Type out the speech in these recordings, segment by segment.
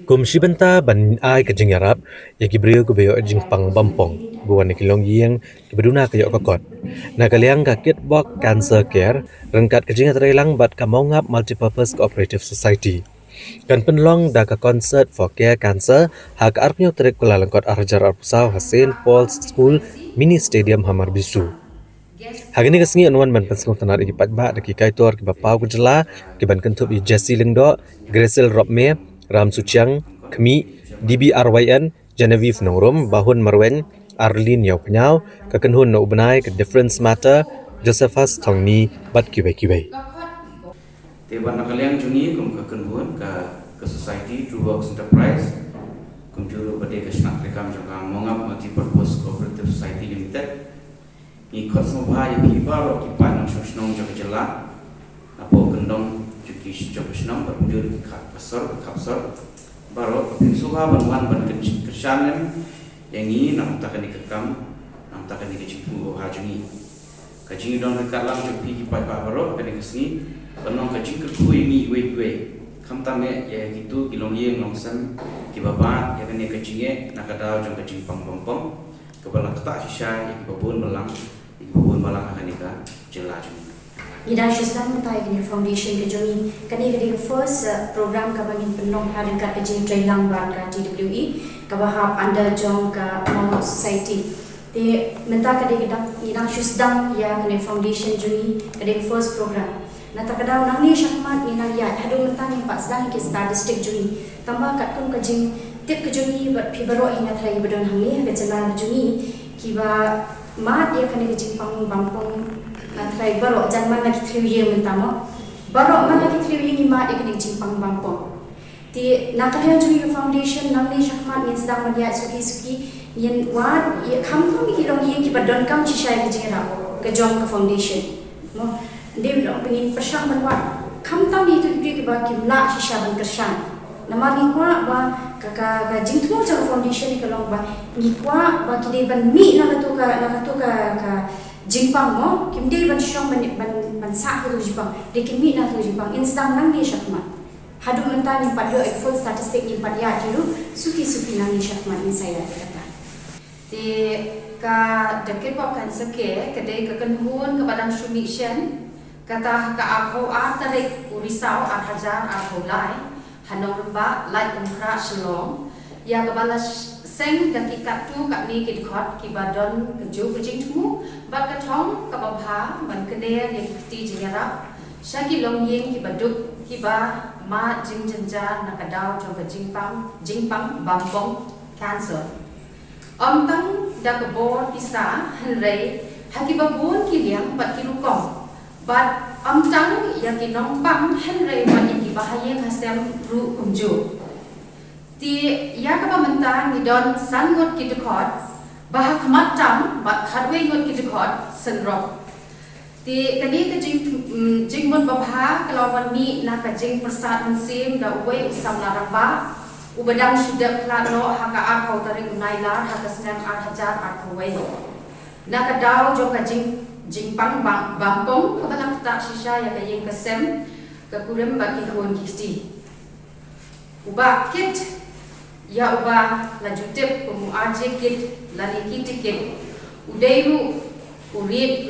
Kum shibanta ban ai ka jing yarap ya gibriyo ku beyo jing pang bampong buan ni kilong yeng kibaduna ka yo kokot na kaliang ka kit bok cancer care rengkat ka jing atrelang bat ka maungap multipurpose cooperative society kan penlong da ka concert for care cancer ha ka arpnyo trek kula langkot arjar arpusau ha St Paul's School mini stadium hamar bisu. Hagini kasngi anuan ban pensung tanar iki patba da ki kaitor ki bapau ku jela ki ban kentup i Jesse Lingdo, Gracil Robme, Ram Suchiang, Kmi, DBRYN, Genevieve Nongrum, Bahun Marwen, Arlene Yau Penyau, Kakenhun No Ubenai, ke Difference Matter, Josephus Tongni, Bat Kibai Kibai. Teban nakaliang jungi kum kakenhun ke society True Works Enterprise kum juru bade ke snak rekam jangka mongap multipurpose cooperative society limited ikut semua yang kibar kipan nang sosnong jaga jela apo gendong juki jaga senong berjur kapsor baru suha banwan ban kersanen yang ini nam takkan dikekam nam takkan dikecipu hajungi kajing dong dekat lang juki kipai baru akan dikesni penong kajing kekui ni we kamtame ya gitu kilong yeng longsan kibaba ya kene kajinge nakadau jang kajing pang kepala ketak sisa yang kibabun belang Bukan malang akan nikah jelas. Ida Shuslan mutai gini foundation ke jomi kani gini first program kabangin penong hari kat kejing trailang ban ka TWE kabahap anda jong ka Mama Society. Di menta kadi Ida Shuslan ya kani foundation jomi kadi first program. Nata kadau nang ni syahmat ni nang ya hadu menta ni pak sedang ke statistik jomi tambah kat kun kejing tip ke jomi pibaro hina trai bedon hangi ke jalan jomi kiba mat ia kena kejimpang bampong natrai barok jangan lagi triwiye mentama barok man lagi triwiye ni mat ia kena kejimpang bampong ti nakalian juga foundation namni syahmat ni sedang melihat suki yang wat ia kampung hilong ia kibadon kam cisai kejira ke jom ke foundation mo dia bilang pengin persang berwat kam tam itu dia kibah kimla sisa ban kersan nama ni kwa ba ka jingtu cha foundation ni kalong ba ni kwa ba kide ban mi na tu ka jingpang mo kimde ban shong ban sa tu jingpang de kimi na tu jingpang instam nang ni syakmat hadu mentan ni padyo full statistik ni padya jiru suki nang ni syakmat ni saya kata ti ka dekit ba kan seke kedai ka kenhun ke badan submission kata ka akho a tarik urisau 8,000 akho lai hanong ba like umkra shalom ya kabala seng daki katu kak ni kid khot ki badon keju kejing tumu ba kathong kababha ban kene ye ti jingara shaki long yeng ki baduk ki ba ma jing janja nakadau jong jingpang bampong cancer tang da kabor isa hanrei hakibabun ki liang bat ki rukong bat tang yang kinong pang henry man iki bahaya hasem ru kumju ti ya ka pamenta ni don sangot kitukot bah khamat tam bat khadwe ngot kitukot senrok ti kani ka jing mon babha kalawan mi na ka jing persat mensim da we usam laramba ubadang sudah klano haka akau tarik unaila haka senang 8,000 akwe na ka daw jo ka jingpang bampong kabalang tak sisa ya kayeng kesem kekurem bagi kawan kisti uba kit ya uba lajutip kumu aje kit lani kit udairu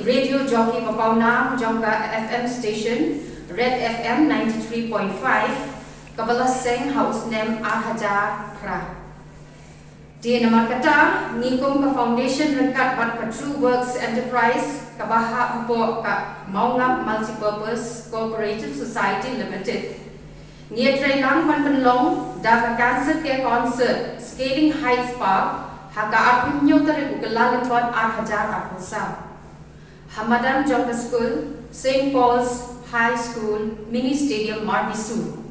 radio jockey papauna jongka FM station Red FM 93.5 kabala seng house name Arhaja Pra di nama kata nikum ke foundation rengkat bat ke True Works Enterprise kabaha upo ka maungap multipurpose cooperative society limited nia trailang ban penlong da ka cancer care concert scaling heights park haka arpunyo tare ugala lempot 8,000 apusa hamadan jongka school St Paul's High School mini stadium Marbisu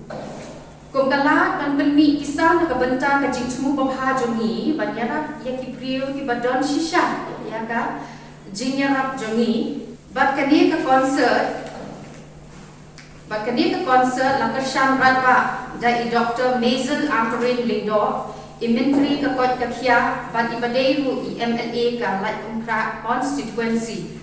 kum kalat ban penmi kisah na kabenta ka jingtmu babha jongi banyara ya ki priyo ki badon shisha ya ka jinyarap jongi bat kani ka concert lakashan ratba dai Dr. Mazel Amperin Lingdo imentri ka kot ka khia bat ibadeiru MLA ka lai umkra constituency